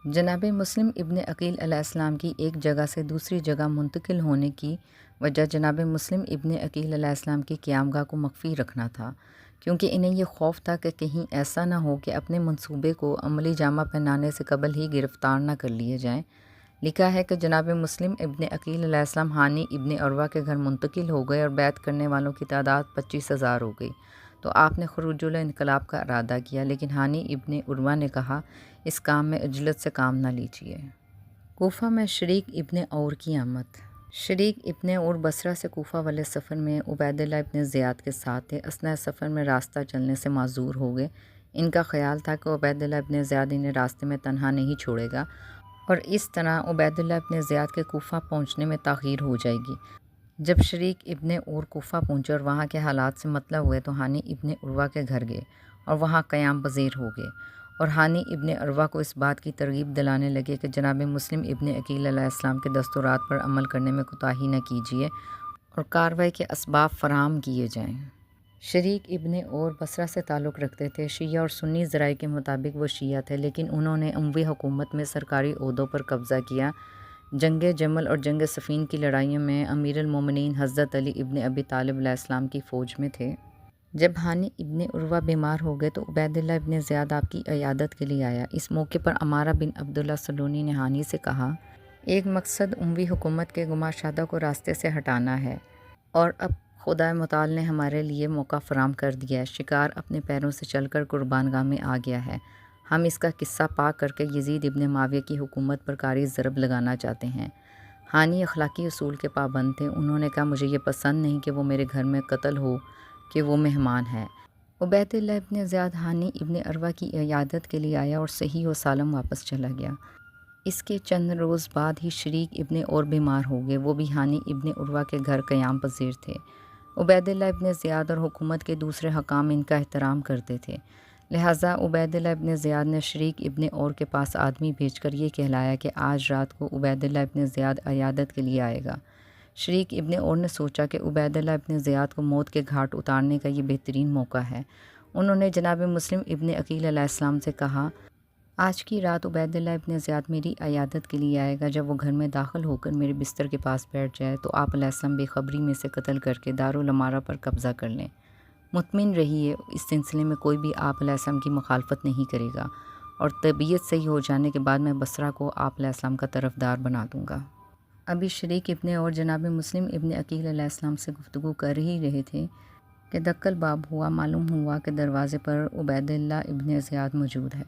جناب مسلم ابن عقیل علیہ السلام کی ایک جگہ سے دوسری جگہ منتقل ہونے کی وجہ جناب مسلم ابن عقیل علیہ السلام کی قیامگاہ کو مخفی رکھنا تھا، کیونکہ انہیں یہ خوف تھا کہ کہیں ایسا نہ ہو کہ اپنے منصوبے کو عملی جامہ پہنانے سے قبل ہی گرفتار نہ کر لیے جائیں۔ لکھا ہے کہ جناب مسلم ابن عقیل علیہ السلام ہانی ابن عروہ کے گھر منتقل ہو گئے اور بیعت کرنے والوں کی تعداد 25,000 ہو گئی، تو آپ نے خروج الانقلاب کا ارادہ کیا، لیکن ہانی ابن عروہ نے کہا اس کام میں عجلت سے کام نہ لیجیے۔ کوفہ میں شریک ابن اور کی آمد۔ شریک ابن اور بصرہ سے کوفہ والے سفر میں عبید اللہ ابن زیاد کے ساتھ تھے۔ اثناء سفر میں راستہ چلنے سے معذور ہو گئے۔ ان کا خیال تھا کہ عبید اللہ ابن زیاد انہیں راستے میں تنہا نہیں چھوڑے گا اور اس طرح عبید اللہ ابن زیاد کے کوفہ پہنچنے میں تاخیر ہو جائے گی۔ جب شریک ابن اور کوفہ پہنچے اور وہاں کے حالات سے مطلع ہوئے تو ہانی ابن عروہ کے گھر گئے اور وہاں قیام پذیر ہو گئے اور ہانی ابن عروہ کو اس بات کی ترغیب دلانے لگے کہ جناب مسلم ابن عقیل علیہ السلام کے دستورات پر عمل کرنے میں کوتاہی نہ کیجیے اور کارروائی کے اسباب فراہم کیے جائیں۔ شریک ابن اور بصرہ سے تعلق رکھتے تھے۔ شیعہ اور سنی ذرائع کے مطابق وہ شیعہ تھے، لیکن انہوں نے اموی حکومت میں سرکاری عہدوں پر قبضہ کیا۔ جنگ جمل اور جنگ صفین کی لڑائیوں میں امیر المومنین حضرت علی ابن ابی طالب علیہ السلام کی فوج میں تھے۔ جب ہانی ابن عروہ بیمار ہو گئے تو عبید اللہ ابن زیاد آپ کی عیادت کے لیے آیا۔ اس موقع پر عمارہ بن عبداللہ سلونی نے ہانی سے کہا، ایک مقصد اموی حکومت کے گماشدہ کو راستے سے ہٹانا ہے اور اب خدا متعال نے ہمارے لیے موقع فراہم کر دیا ہے۔ شکار اپنے پیروں سے چل کر قربان گاہ میں آ گیا ہے۔ ہم اس کا قصہ پاک کر کے یزید ابن معاویہ کی حکومت پر کاری ضرب لگانا چاہتے ہیں۔ ہانی اخلاقی اصول کے پابند تھے۔ انہوں نے کہا، مجھے یہ پسند نہیں کہ وہ میرے گھر میں قتل ہو کہ وہ مہمان ہے۔ عبید اللہ ابن زیاد ہانی ابن عروہ کی عیادت کے لیے آیا اور صحیح و سالم واپس چلا گیا۔ اس کے چند روز بعد ہی شریک ابن اور بیمار ہو گئے۔ وہ بھی ہانی ابن عروہ کے گھر قیام پذیر تھے۔ عبید اللہ ابن زیاد اور حکومت کے دوسرے حکام ان کا احترام کرتے تھے، لہٰذا عبید اللہ ابن زیاد نے شریک ابن اور کے پاس آدمی بھیج کر یہ کہلایا کہ آج رات کو عبید اللہ ابن زیاد عیادت کے لیے آئے گا۔ شریک ابن اور نے سوچا کہ عبید اللہ ابن زیاد کو موت کے گھاٹ اتارنے کا یہ بہترین موقع ہے۔ انہوں نے جناب مسلم ابن عقیل علیہ السلام سے کہا، آج کی رات عبید اللہ ابن زیاد میری عیادت کے لیے آئے گا۔ جب وہ گھر میں داخل ہو کر میرے بستر کے پاس بیٹھ جائے تو آپ علیہ السلام بے خبری میں سے قتل کر کے دارالعمارہ پر قبضہ کر لیں۔ مطمئن رہیے، اس سلسلے میں کوئی بھی آپ علیہ السلام کی مخالفت نہیں کرے گا اور طبیعت صحیح ہو جانے کے بعد میں بصرہ کو آپ علیہ السلام کا طرفدار بنا دوں گا۔ ابھی شریک ابن اور جناب مسلم ابن عقیل علیہ السلام سے گفتگو کر ہی رہے تھے کہ دق الباب ہوا۔ معلوم ہوا کہ دروازے پر عبید اللہ ابن زیاد موجود ہے۔